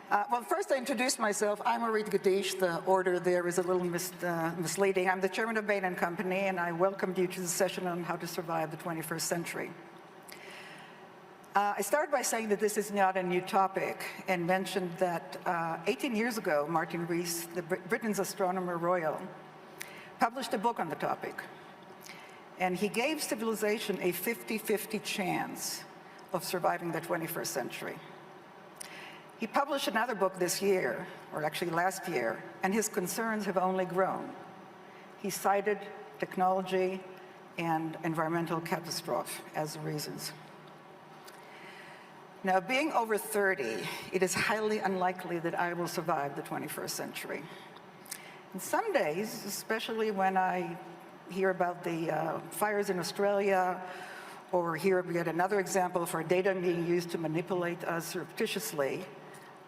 Well, first I introduced myself. I'm Orit Gadish. The order there is a little misleading. I'm the chairman of Bain & Company, and I welcomed you to the session on how to survive the 21st century. I started by saying that this is not a new topic and mentioned that 18 years ago, Martin Rees, Britain's astronomer royal, published a book on the topic. And he gave civilization a 50-50 chance of surviving the 21st century. He published another book this year, or actually last year, and his concerns have only grown. He cited technology and environmental catastrophe as the reasons. Now, being over 30, it is highly unlikely that I will survive the 21st century. And some days, especially when I hear about the fires in Australia, or hear yet another example of our data being used to manipulate us surreptitiously,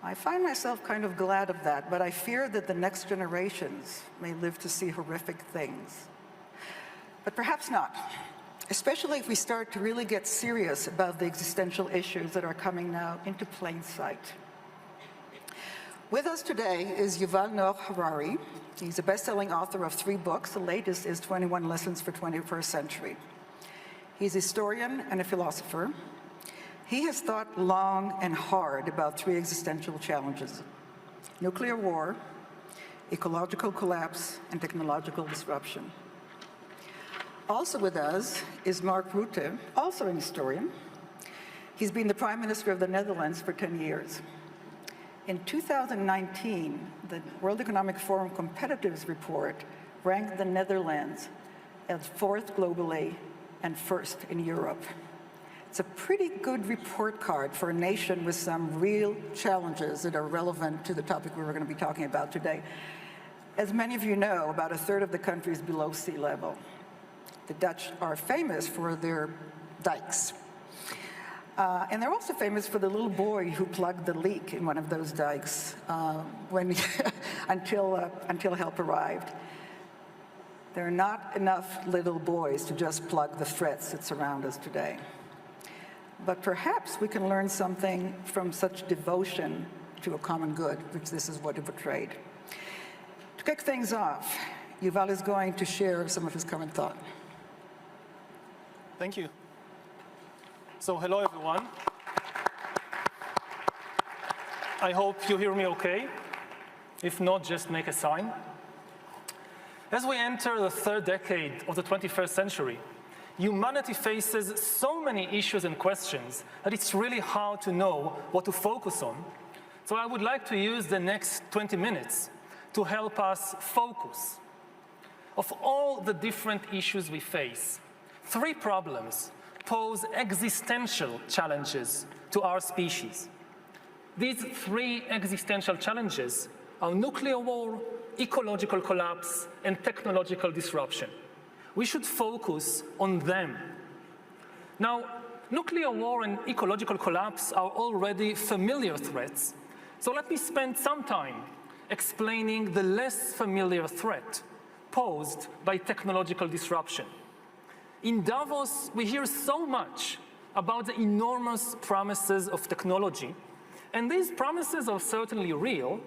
I find myself kind of glad of that, but I fear that the next generations may live to see horrific things. But perhaps not, especially if we start to really get serious about the existential issues that are coming now into plain sight. With us today is Yuval Noah Harari. He's a best-selling author of 3 books. The latest is 21 Lessons for 21st Century. He's a historian and a philosopher. He has thought long and hard about 3 existential challenges: nuclear war, ecological collapse, and technological disruption. Also with us is Mark Rutte, also an historian. He's been the Prime Minister of the Netherlands for 10 years. In 2019, the World Economic Forum Competitiveness Report ranked the Netherlands as 4th globally and 1st in Europe. It's a pretty good report card for a nation with some real challenges that are relevant to the topic we're going to be talking about today. As many of you know, about 1/3 of the country is below sea level. The Dutch are famous for their dikes. And they're also famous for the little boy who plugged the leak in one of those dikes until help arrived. There are not enough little boys to just plug the threats that surround us today. But perhaps we can learn something from such devotion to a common good, which this is what it portrayed. To kick things off, Yuval is going to share some of his current thought. Thank you. So hello, everyone. I hope you hear me okay. If not, just make a sign. As we enter the 3rd decade of the 21st century, humanity faces so many issues and questions that it's really hard to know what to focus on. So I would like to use the next 20 minutes to help us focus. Of all the different issues we face, 3 problems pose existential challenges to our species. These 3 existential challenges are nuclear war, ecological collapse, and technological disruption. We should focus on them. Now, nuclear war and ecological collapse are already familiar threats, so let me spend some time explaining the less familiar threat posed by technological disruption. In Davos, we hear so much about the enormous promises of technology, and these promises are certainly real,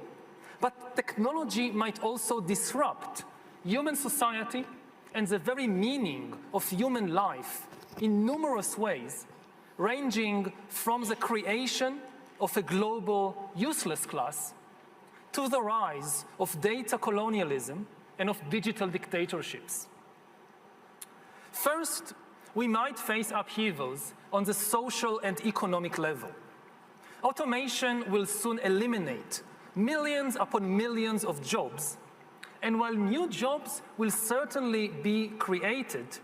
but technology might also disrupt human society and the very meaning of human life in numerous ways, ranging from the creation of a global useless class to the rise of data colonialism and of digital dictatorships. First, we might face upheavals on the social and economic level. Automation will soon eliminate millions upon millions of jobs, and while new jobs will certainly be created,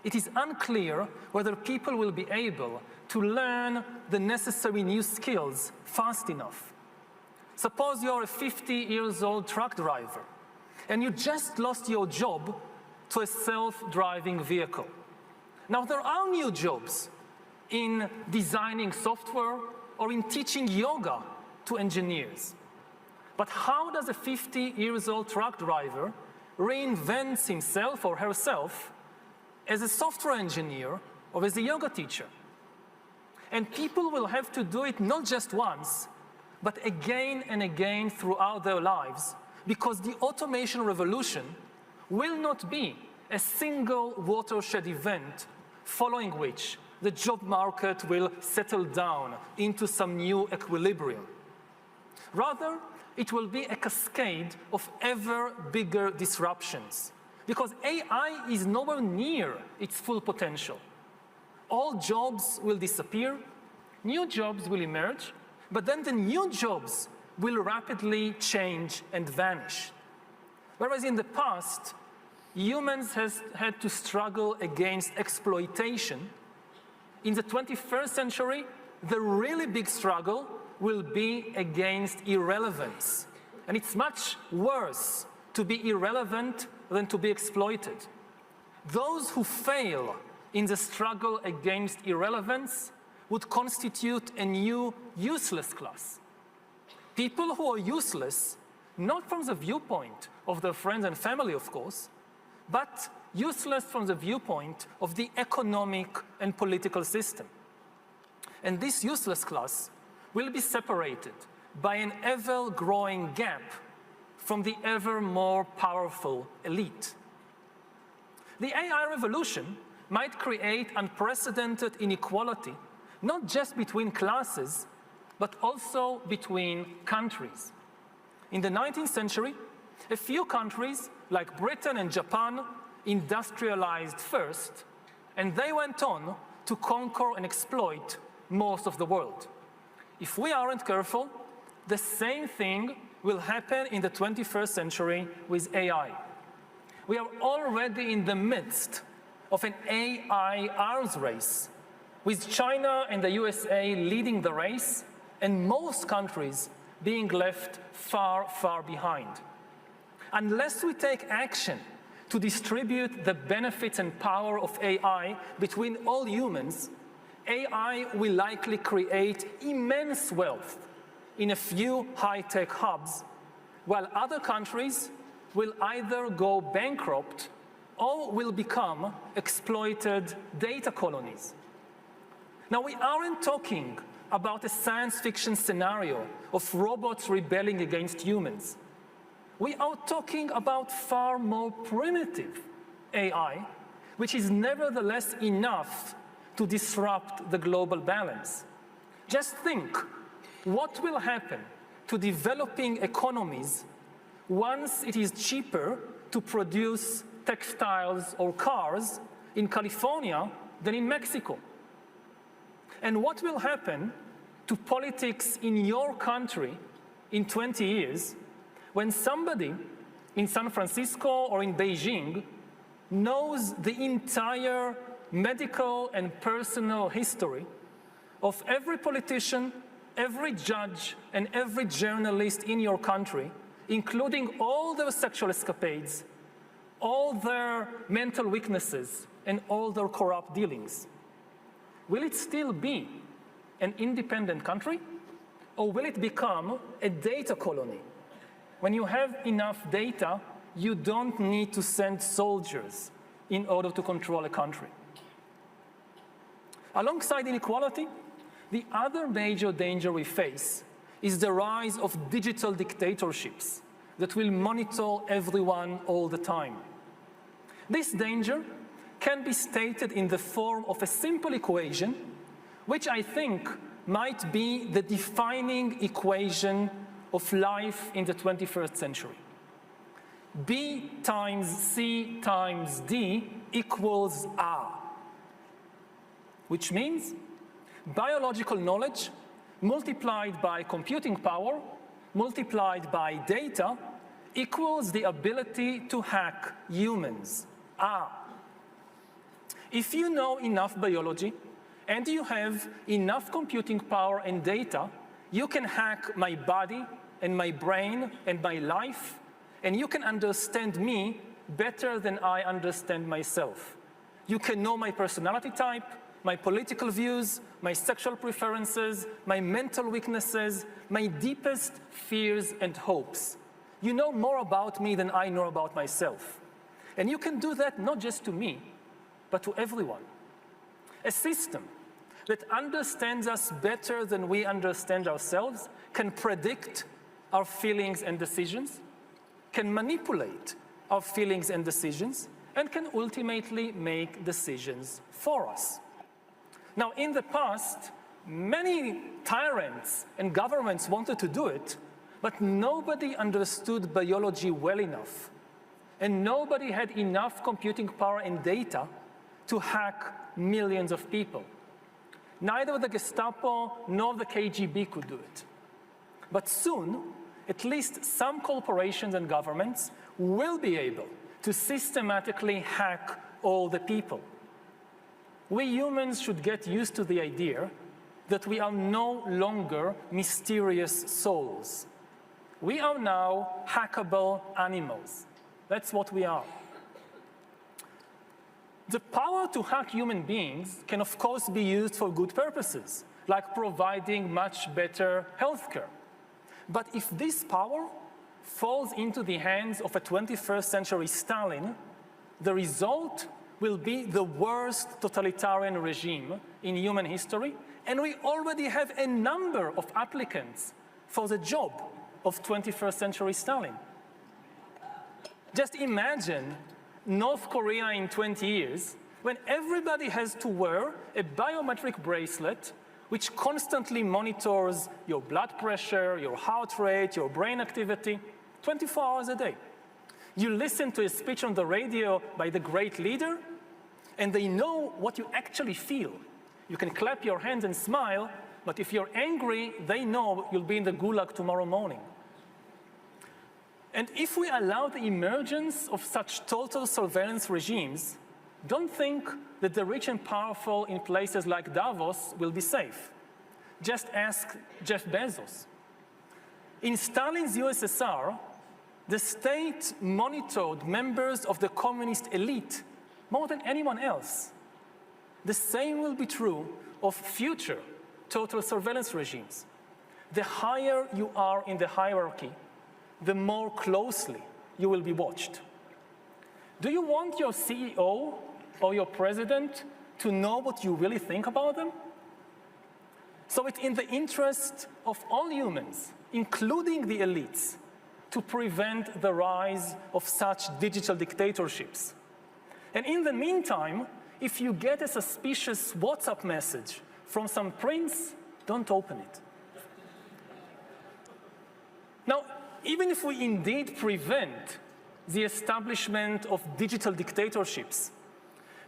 it is unclear whether people will be able to learn the necessary new skills fast enough. Suppose you're a 50-year-old truck driver, and you just lost your job to a self-driving vehicle. Now, there are new jobs in designing software or in teaching yoga to engineers. But how does a 50-year-old truck driver reinvent himself or herself as a software engineer or as a yoga teacher? And people will have to do it not just once, but again and again throughout their lives, because the automation revolution will not be a single watershed event following which the job market will settle down into some new equilibrium. Rather, it will be a cascade of ever bigger disruptions, because AI is nowhere near its full potential. All jobs will disappear, new jobs will emerge, but then the new jobs will rapidly change and vanish. Whereas in the past, humans has had to struggle against exploitation, in the 21st century, the really big struggle will be against irrelevance. And it's much worse to be irrelevant than to be exploited. Those who fail in the struggle against irrelevance would constitute a new useless class. People who are useless, not from the viewpoint of their friends and family, of course, but useless from the viewpoint of the economic and political system. And this useless class will be separated by an ever-growing gap from the ever more powerful elite. The AI revolution might create unprecedented inequality, not just between classes, but also between countries. In the 19th century, a few countries, like Britain and Japan, industrialized first, and they went on to conquer and exploit most of the world. If we aren't careful, the same thing will happen in the 21st century with AI. We are already in the midst of an AI arms race, with China and the USA leading the race, and most countries being left far, far behind. Unless we take action to distribute the benefits and power of AI between all humans, AI will likely create immense wealth in a few high-tech hubs, while other countries will either go bankrupt or will become exploited data colonies. Now, we aren't talking about a science fiction scenario of robots rebelling against humans. We are talking about far more primitive AI, which is nevertheless enough to disrupt the global balance. Just think, what will happen to developing economies once it is cheaper to produce textiles or cars in California than in Mexico? And what will happen to politics in your country in 20 years when somebody in San Francisco or in Beijing knows the entire medical and personal history of every politician, every judge, and every journalist in your country, including all their sexual escapades, all their mental weaknesses, and all their corrupt dealings? Will it still be an independent country, or will it become a data colony? When you have enough data, you don't need to send soldiers in order to control a country. Alongside inequality, the other major danger we face is the rise of digital dictatorships that will monitor everyone all the time. This danger can be stated in the form of a simple equation, which I think might be the defining equation of life in the 21st century. B times C times D equals R, which means biological knowledge multiplied by computing power multiplied by data equals the ability to hack humans, R. If you know enough biology and you have enough computing power and data, you can hack my body and my brain and my life, and you can understand me better than I understand myself. You can know my personality type, my political views, my sexual preferences, my mental weaknesses, my deepest fears and hopes. You know more about me than I know about myself. And you can do that not just to me, but to everyone. A system that understands us better than we understand ourselves, can predict our feelings and decisions, can manipulate our feelings and decisions, and can ultimately make decisions for us. Now, in the past, many tyrants and governments wanted to do it, but nobody understood biology well enough, and nobody had enough computing power and data to hack millions of people. Neither the Gestapo nor the KGB could do it. But soon, at least some corporations and governments will be able to systematically hack all the people. We humans should get used to the idea that we are no longer mysterious souls. We are now hackable animals. That's what we are. The power to hack human beings can, of course, be used for good purposes, like providing much better healthcare. But if this power falls into the hands of a 21st century Stalin, the result will be the worst totalitarian regime in human history, and we already have a number of applicants for the job of 21st century Stalin. Just imagine North Korea in 20 years, when everybody has to wear a biometric bracelet which constantly monitors your blood pressure, your heart rate, your brain activity, 24 hours a day. You listen to a speech on the radio by the great leader, and they know what you actually feel. You can clap your hands and smile, but if you're angry, they know you'll be in the gulag tomorrow morning. And if we allow the emergence of such total surveillance regimes, don't think that the rich and powerful in places like Davos will be safe. Just ask Jeff Bezos. In Stalin's USSR, the state monitored members of the communist elite more than anyone else. The same will be true of future total surveillance regimes. The higher you are in the hierarchy, the more closely you will be watched. Do you want your CEO or your president to know what you really think about them? So it's in the interest of all humans, including the elites, to prevent the rise of such digital dictatorships. And in the meantime, if you get a suspicious WhatsApp message from some prince, don't open it. Now, even if we indeed prevent the establishment of digital dictatorships,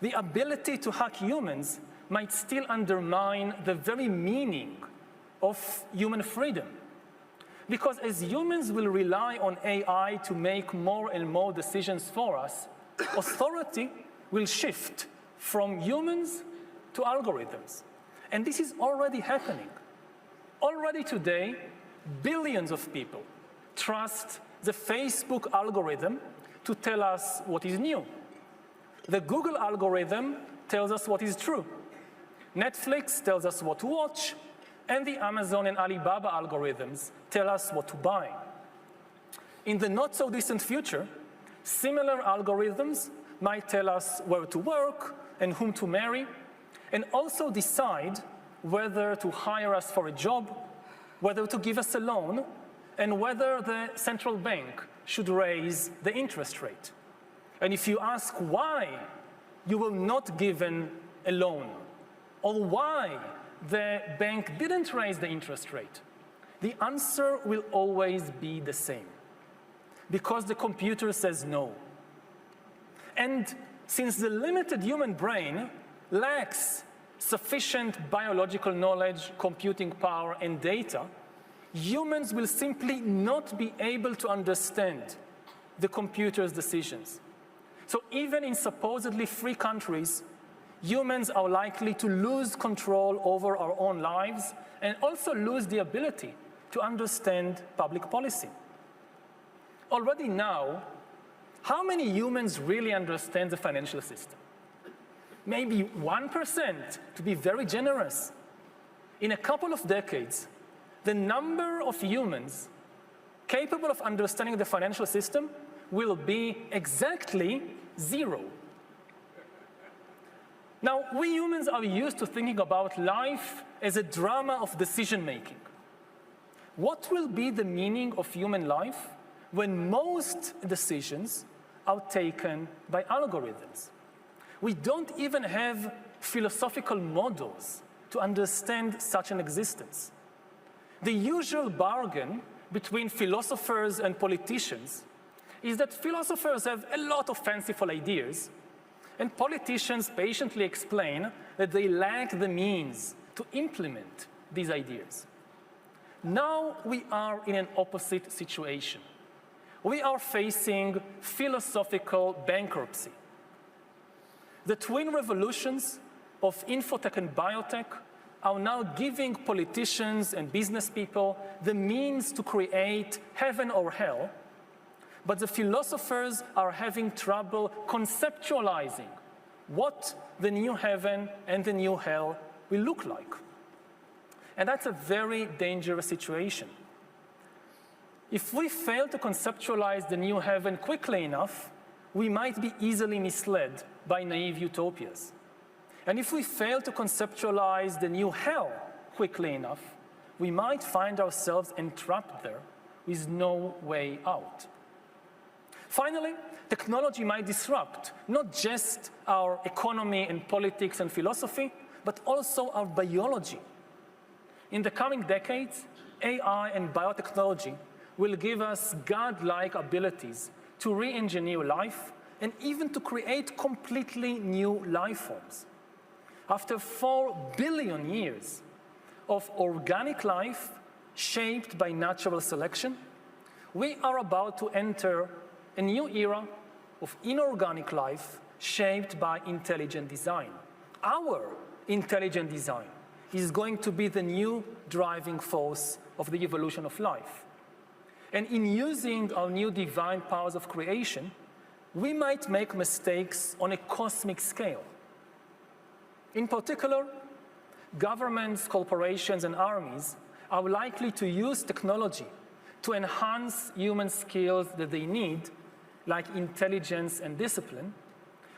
the ability to hack humans might still undermine the very meaning of human freedom. Because as humans will rely on AI to make more and more decisions for us, authority will shift from humans to algorithms. And this is already happening. Already today, billions of people trust the Facebook algorithm to tell us what is new. The Google algorithm tells us what is true. Netflix tells us what to watch, and the Amazon and Alibaba algorithms tell us what to buy. In the not-so-distant future, similar algorithms might tell us where to work and whom to marry, and also decide whether to hire us for a job, whether to give us a loan, and whether the central bank should raise the interest rate. And if you ask why you were not given a loan, or why the bank didn't raise the interest rate, the answer will always be the same. Because the computer says no. And since the limited human brain lacks sufficient biological knowledge, computing power, and data, humans will simply not be able to understand the computer's decisions. So even in supposedly free countries, humans are likely to lose control over our own lives and also lose the ability to understand public policy. Already now, how many humans really understand the financial system? Maybe 1%, to be very generous. In a couple of decades, the number of humans capable of understanding the financial system will be exactly 0. Now, we humans are used to thinking about life as a drama of decision-making. What will be the meaning of human life when most decisions are taken by algorithms? We don't even have philosophical models to understand such an existence. The usual bargain between philosophers and politicians is that philosophers have a lot of fanciful ideas, and politicians patiently explain that they lack the means to implement these ideas. Now we are in an opposite situation. We are facing philosophical bankruptcy. The twin revolutions of infotech and biotech are now giving politicians and business people the means to create heaven or hell, but the philosophers are having trouble conceptualizing what the new heaven and the new hell will look like. And that's a very dangerous situation. If we fail to conceptualize the new heaven quickly enough, we might be easily misled by naive utopias. And if we fail to conceptualize the new hell quickly enough, we might find ourselves entrapped there with no way out. Finally, technology might disrupt not just our economy and politics and philosophy, but also our biology. In the coming decades, AI and biotechnology will give us godlike abilities to re-engineer life and even to create completely new life forms. After 4 billion years of organic life shaped by natural selection, we are about to enter a new era of inorganic life shaped by intelligent design. Our intelligent design is going to be the new driving force of the evolution of life. And in using our new divine powers of creation, we might make mistakes on a cosmic scale. In particular, governments, corporations, and armies are likely to use technology to enhance human skills that they need, like intelligence and discipline,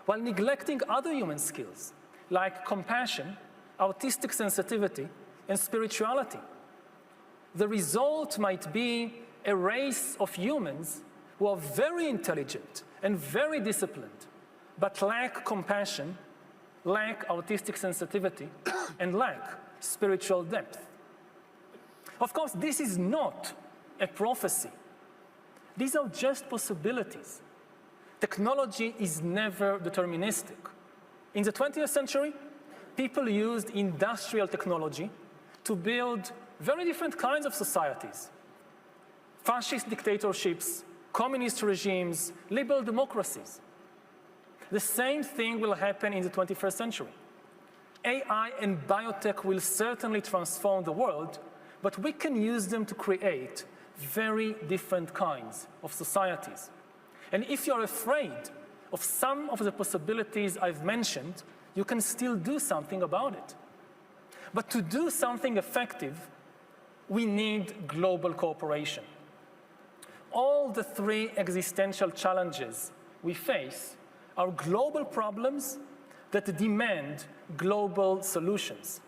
while neglecting other human skills, like compassion, artistic sensitivity, and spirituality. The result might be a race of humans who are very intelligent and very disciplined, but lack compassion, lack artistic sensitivity, and lack spiritual depth. Of course, this is not a prophecy. These are just possibilities. Technology is never deterministic. In the 20th century, people used industrial technology to build very different kinds of societies. Fascist dictatorships, communist regimes, liberal democracies. The same thing will happen in the 21st century. AI and biotech will certainly transform the world, but we can use them to create very different kinds of societies. And if you're afraid of some of the possibilities I've mentioned, you can still do something about it. But to do something effective, we need global cooperation. All the 3 existential challenges we face are global problems that demand global solutions.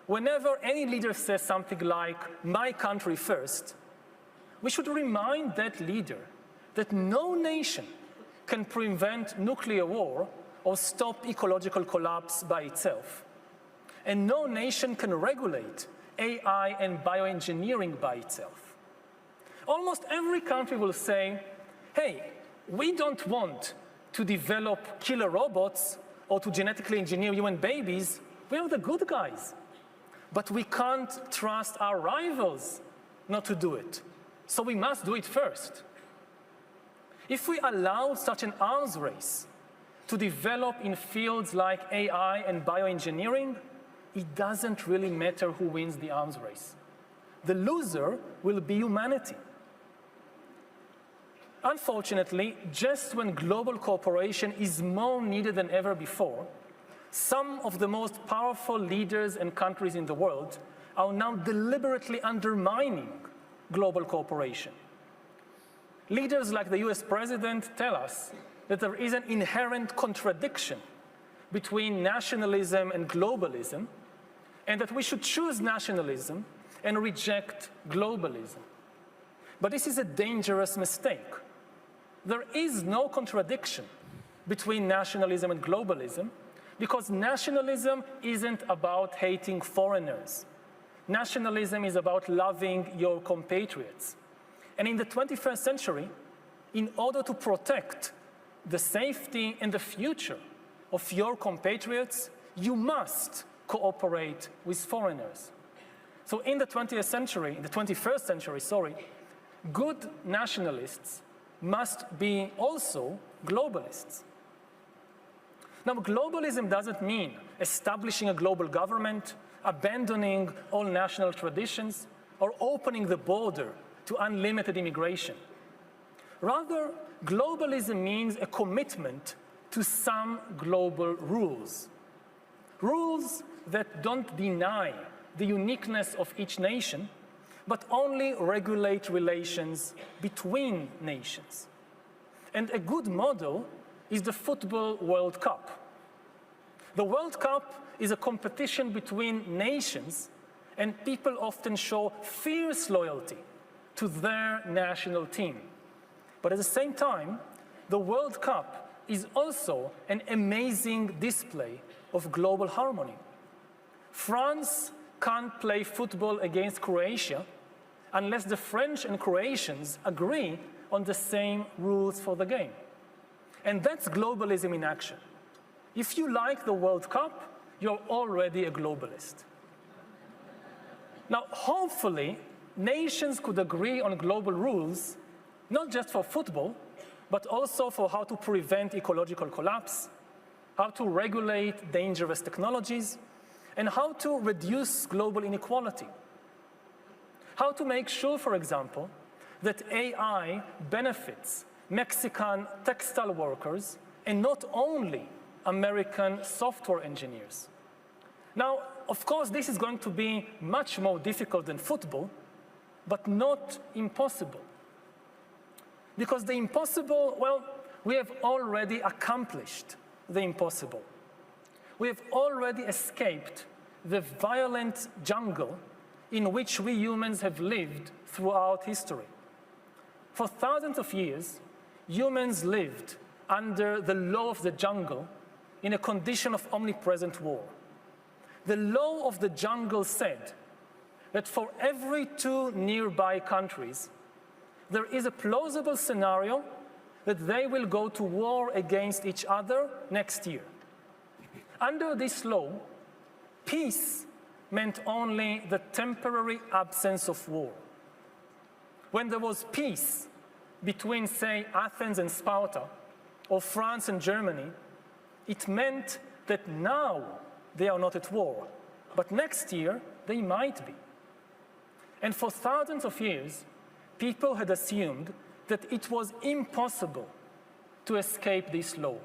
Whenever any leader says something like, "My country first," we should remind that leader that no nation can prevent nuclear war or stop ecological collapse by itself. And no nation can regulate AI and bioengineering by itself. Almost every country will say, hey, we don't want to develop killer robots or to genetically engineer human babies. We are the good guys. But we can't trust our rivals not to do it. So we must do it first. If we allow such an arms race to develop in fields like AI and bioengineering, it doesn't really matter who wins the arms race. The loser will be humanity. Unfortunately, just when global cooperation is more needed than ever before, some of the most powerful leaders and countries in the world are now deliberately undermining global cooperation. Leaders like the US president tell us that there is an inherent contradiction between nationalism and globalism, and that we should choose nationalism and reject globalism. But this is a dangerous mistake. There is no contradiction between nationalism and globalism, because nationalism isn't about hating foreigners. Nationalism is about loving your compatriots. And in the 21st century, in order to protect the safety and the future of your compatriots, you must cooperate with foreigners. So in the 20th century, in the 21st century, sorry, good nationalists must be also globalists. Now, globalism doesn't mean establishing a global government, abandoning all national traditions, or opening the border to unlimited immigration. Rather, globalism means a commitment to some global rules. Rules that don't deny the uniqueness of each nation, but only regulate relations between nations. And a good model is the Football World Cup. The World Cup is a competition between nations, and people often show fierce loyalty to their national team. But at the same time, the World Cup is also an amazing display of global harmony. France can't play football against Croatia unless the French and Croatians agree on the same rules for the game. And that's globalism in action. If you like the World Cup, you're already a globalist. Now, hopefully, nations could agree on global rules, not just for football, but also for how to prevent ecological collapse, how to regulate dangerous technologies, and how to reduce global inequality. How to make sure, for example, that AI benefits Mexican textile workers and not only American software engineers. Now, of course, this is going to be much more difficult than football, but not impossible. Because the impossible, well, we have already accomplished the impossible. We have already escaped the violent jungle in which we humans have lived throughout history. For thousands of years, humans lived under the law of the jungle in a condition of omnipresent war. The law of the jungle said that for every 2 nearby countries, there is a plausible scenario that they will go to war against each other next year. Under this law, peace meant only the temporary absence of war. When there was peace between, say, Athens and Sparta, or France and Germany, it meant that now they are not at war, but next year they might be. And for thousands of years, people had assumed that it was impossible to escape this law.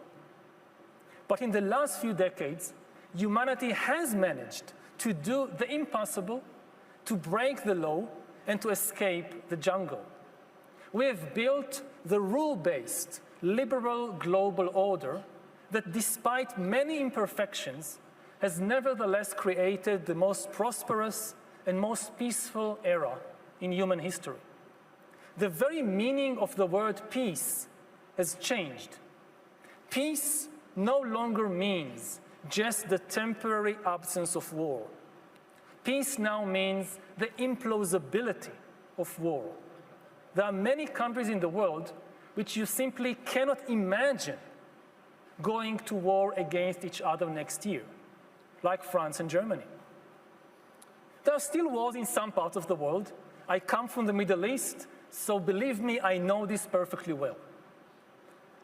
But in the last few decades, humanity has managed to do the impossible, to break the law, and to escape the jungle. We have built the rule-based, liberal global order that, despite many imperfections, has nevertheless created the most prosperous and most peaceful era in human history. The very meaning of the word peace has changed. Peace no longer means just the temporary absence of war. Peace now means the implausibility of war. There are many countries in the world which you simply cannot imagine going to war against each other next year, like France and Germany. There are still wars in some parts of the world. I come from the Middle East, so believe me, I know this perfectly well.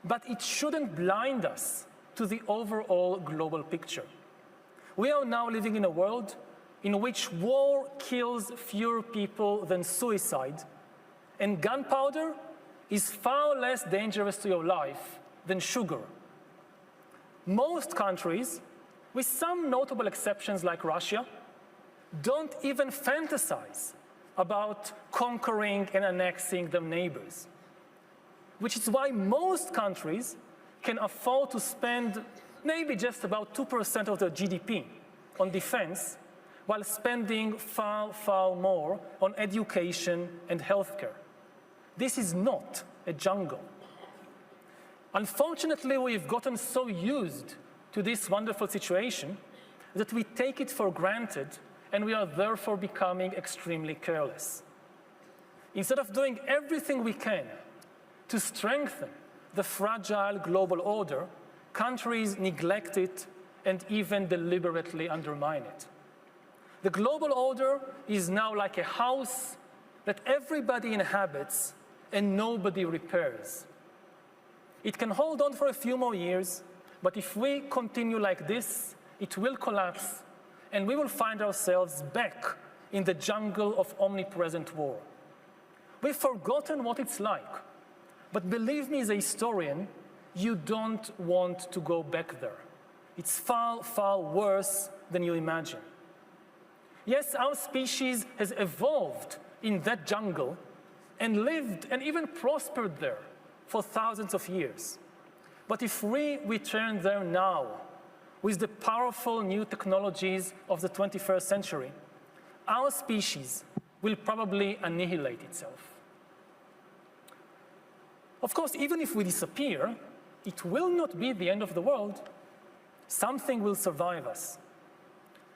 But it shouldn't blind us to the overall global picture. We are now living in a world in which war kills fewer people than suicide, and gunpowder is far less dangerous to your life than sugar. Most countries, with some notable exceptions like Russia, don't even fantasize about conquering and annexing their neighbors, which is why most countries can afford to spend maybe just about 2% of their GDP on defense, while spending far, far more on education and healthcare. This is not a jungle. Unfortunately, we've gotten so used to this wonderful situation that we take it for granted, and we are therefore becoming extremely careless. Instead of doing everything we can to strengthen the fragile global order, countries neglect it and even deliberately undermine it. The global order is now like a house that everybody inhabits and nobody repairs. It can hold on for a few more years, but if we continue like this, it will collapse, and we will find ourselves back in the jungle of omnipresent war. We've forgotten what it's like, but believe me as a historian, you don't want to go back there. It's far, far worse than you imagine. Yes, our species has evolved in that jungle and lived and even prospered there for thousands of years. But if we return there now, with the powerful new technologies of the 21st century, our species will probably annihilate itself. Of course, even if we disappear, it will not be the end of the world. Something will survive us.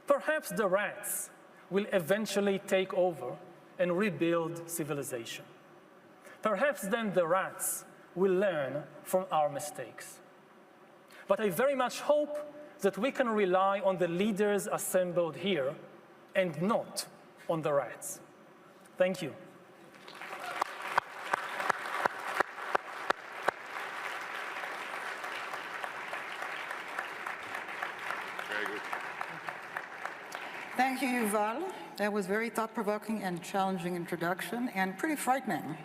Perhaps the rats will eventually take over and rebuild civilization. Perhaps then the rats will learn from our mistakes. But I very much hope that we can rely on the leaders assembled here and not on the rats. Thank you. Very good. Thank you, Yuval. That was very thought-provoking and challenging introduction, and pretty frightening.